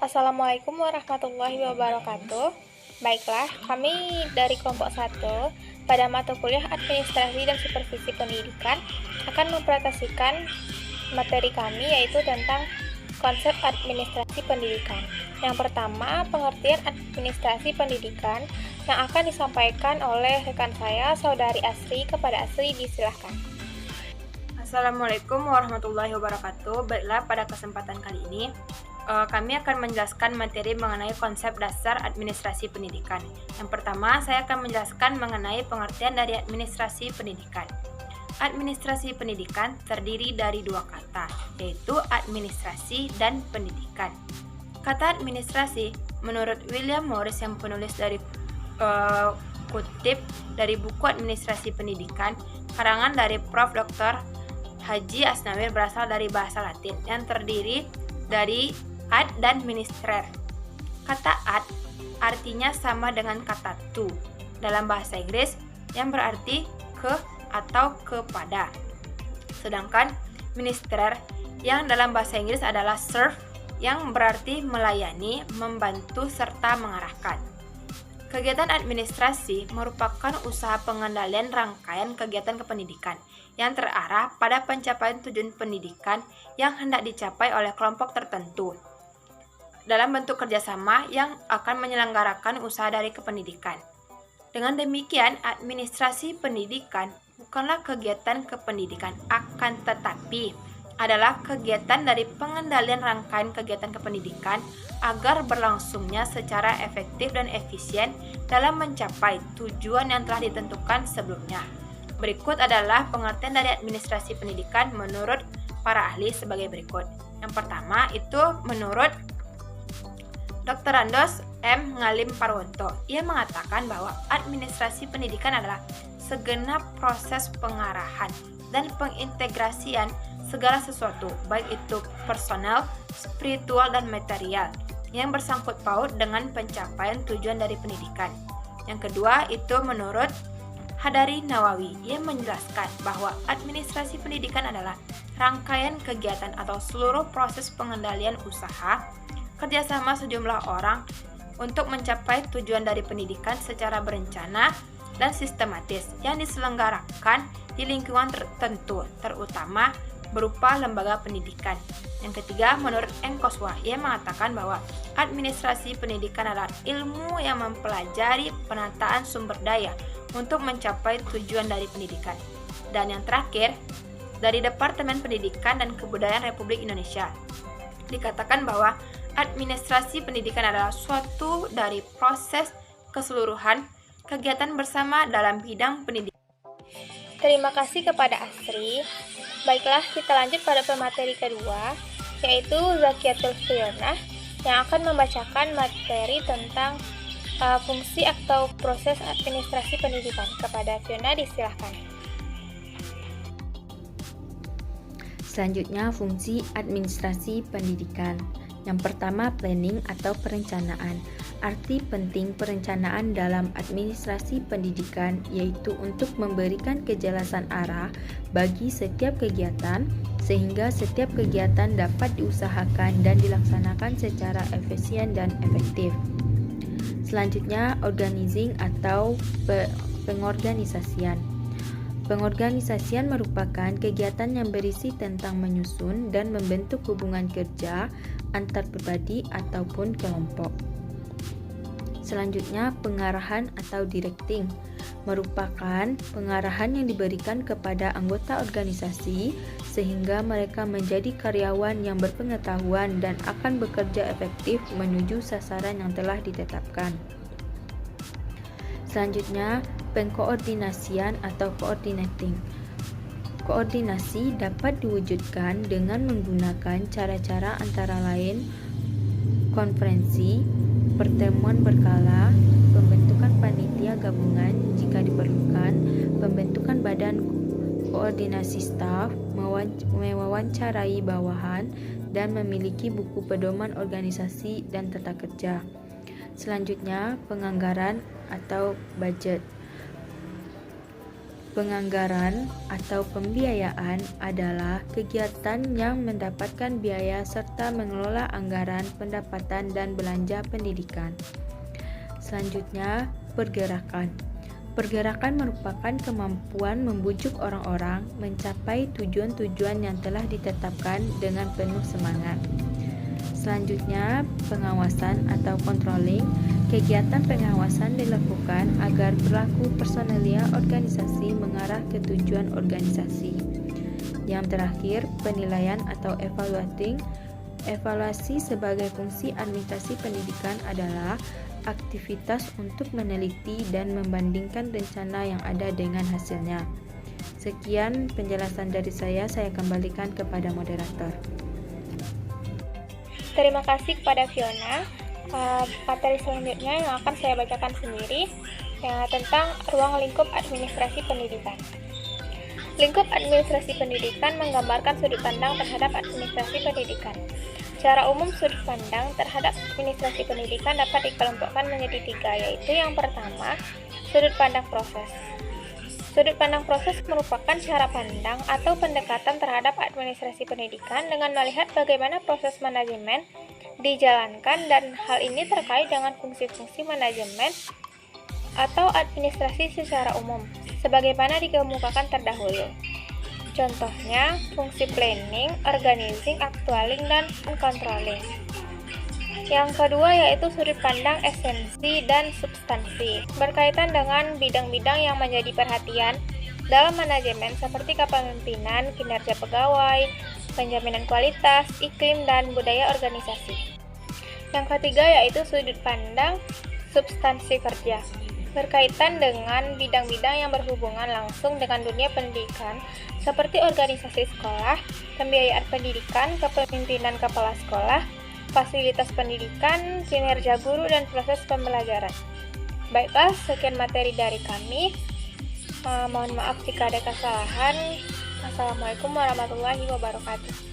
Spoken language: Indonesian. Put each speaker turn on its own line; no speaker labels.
Assalamualaikum warahmatullahi wabarakatuh. Baiklah, kami dari kelompok 1 pada mata kuliah Administrasi dan Supervisi Pendidikan akan mempresentasikan materi kami yaitu tentang konsep administrasi pendidikan. Yang pertama, pengertian administrasi pendidikan yang akan disampaikan oleh rekan saya, Saudari Asri. Kepada Asri, disilahkan.
Assalamualaikum warahmatullahi wabarakatuh. Baiklah, pada kesempatan kali ini kami akan menjelaskan materi mengenai konsep dasar administrasi pendidikan. Yang pertama, saya akan menjelaskan mengenai pengertian dari administrasi pendidikan. Administrasi pendidikan terdiri dari dua kata, yaitu administrasi dan pendidikan. Kata administrasi, menurut William Morris yang penulis dari kutip dari buku Administrasi Pendidikan, karangan dari Prof. Dr. Haji Asnawir, berasal dari bahasa Latin yang terdiri dari ad dan ministrer. Kata ad artinya sama dengan kata to dalam bahasa Inggris yang berarti ke atau kepada. Sedangkan ministrer yang dalam bahasa Inggris adalah serve yang berarti melayani, membantu, serta mengarahkan. Kegiatan administrasi merupakan usaha pengendalian rangkaian kegiatan kependidikan yang terarah pada pencapaian tujuan pendidikan yang hendak dicapai oleh kelompok tertentu dalam bentuk kerjasama yang akan menyelenggarakan usaha dari kependidikan. Dengan demikian, administrasi pendidikan bukanlah kegiatan kependidikan, akan tetapi adalah kegiatan dari pengendalian rangkaian kegiatan kependidikan agar berlangsungnya secara efektif dan efisien dalam mencapai tujuan yang telah ditentukan sebelumnya. Berikut adalah pengertian dari administrasi pendidikan menurut para ahli sebagai berikut. Yang pertama itu menurut Dr. Andos M. Ngalim Parwonto. Ia mengatakan bahwa administrasi pendidikan adalah segenap proses pengarahan dan pengintegrasian segala sesuatu, baik itu personal, spiritual, dan material, yang bersangkut paut dengan pencapaian tujuan dari pendidikan. Yang kedua itu menurut Hadari Nawawi. Ia menjelaskan bahwa administrasi pendidikan adalah rangkaian kegiatan atau seluruh proses pengendalian usaha, kerjasama sejumlah orang untuk mencapai tujuan dari pendidikan secara berencana dan sistematis yang diselenggarakan di lingkungan tertentu, terutama berupa lembaga pendidikan. Yang ketiga, menurut Engkoswa, ia mengatakan bahwa administrasi pendidikan adalah ilmu yang mempelajari penataan sumber daya untuk mencapai tujuan dari pendidikan. Dan yang terakhir, dari Departemen Pendidikan dan Kebudayaan Republik Indonesia, dikatakan bahwa administrasi pendidikan adalah suatu dari proses keseluruhan kegiatan bersama dalam bidang pendidikan.
Terima kasih kepada Asri. Baiklah, kita lanjut pada pemateri kedua, yaitu Zakiatul Fiona yang akan membacakan materi tentang fungsi atau proses administrasi pendidikan. Kepada Fiona, disilahkan.
Selanjutnya, fungsi administrasi pendidikan. Yang pertama, planning atau perencanaan. Arti penting perencanaan dalam administrasi pendidikan yaitu untuk memberikan kejelasan arah bagi setiap kegiatan sehingga setiap kegiatan dapat diusahakan dan dilaksanakan secara efisien dan efektif. Selanjutnya, organizing atau pengorganisasian. Pengorganisasian merupakan kegiatan yang berisi tentang menyusun dan membentuk hubungan kerja antar pribadi ataupun kelompok. Selanjutnya, pengarahan atau directing merupakan pengarahan yang diberikan kepada anggota organisasi sehingga mereka menjadi karyawan yang berpengetahuan dan akan bekerja efektif menuju sasaran yang telah ditetapkan. Selanjutnya, pengkoordinasian atau coordinating. Koordinasi dapat diwujudkan dengan menggunakan cara-cara antara lain konferensi, pertemuan berkala, pembentukan panitia gabungan jika diperlukan, pembentukan badan koordinasi staf, mewawancarai bawahan, dan memiliki buku pedoman organisasi dan tata kerja. Selanjutnya, penganggaran atau budget. Penganggaran atau pembiayaan adalah kegiatan yang mendapatkan biaya serta mengelola anggaran, pendapatan, dan belanja pendidikan. Selanjutnya, pergerakan. Pergerakan merupakan kemampuan membujuk orang-orang mencapai tujuan-tujuan yang telah ditetapkan dengan penuh semangat. Selanjutnya, pengawasan atau controlling. Kegiatan pengawasan dilakukan agar perilaku personalia organisasi mengarah ke tujuan organisasi. Yang terakhir, penilaian atau evaluating. Evaluasi sebagai fungsi administrasi pendidikan adalah aktivitas untuk meneliti dan membandingkan rencana yang ada dengan hasilnya. Sekian penjelasan dari saya kembalikan kepada moderator.
Terima kasih kepada Fiona. Materi selanjutnya yang akan saya bacakan sendiri tentang ruang lingkup administrasi pendidikan. Lingkup administrasi pendidikan menggambarkan sudut pandang terhadap administrasi pendidikan. Secara umum, sudut pandang terhadap administrasi pendidikan dapat dikelompokkan menjadi 3, yaitu yang pertama, sudut pandang proses. Sudut pandang proses merupakan cara pandang atau pendekatan terhadap administrasi pendidikan dengan melihat bagaimana proses manajemen dijalankan, dan hal ini terkait dengan fungsi-fungsi manajemen atau administrasi secara umum, sebagaimana dikemukakan terdahulu. Contohnya, fungsi planning, organizing, actualing, dan controlling. Yang kedua yaitu sudut pandang esensi dan substansi, berkaitan dengan bidang-bidang yang menjadi perhatian dalam manajemen seperti kepemimpinan, kinerja pegawai, penjaminan kualitas, iklim, dan budaya organisasi. Yang ketiga yaitu sudut pandang substansi kerja, berkaitan dengan bidang-bidang yang berhubungan langsung dengan dunia pendidikan seperti organisasi sekolah, pembiayaan pendidikan, kepemimpinan kepala sekolah, fasilitas pendidikan, kinerja guru, dan proses pembelajaran. Baiklah, sekian materi dari kami. Mohon maaf jika ada kesalahan. Assalamualaikum warahmatullahi wabarakatuh.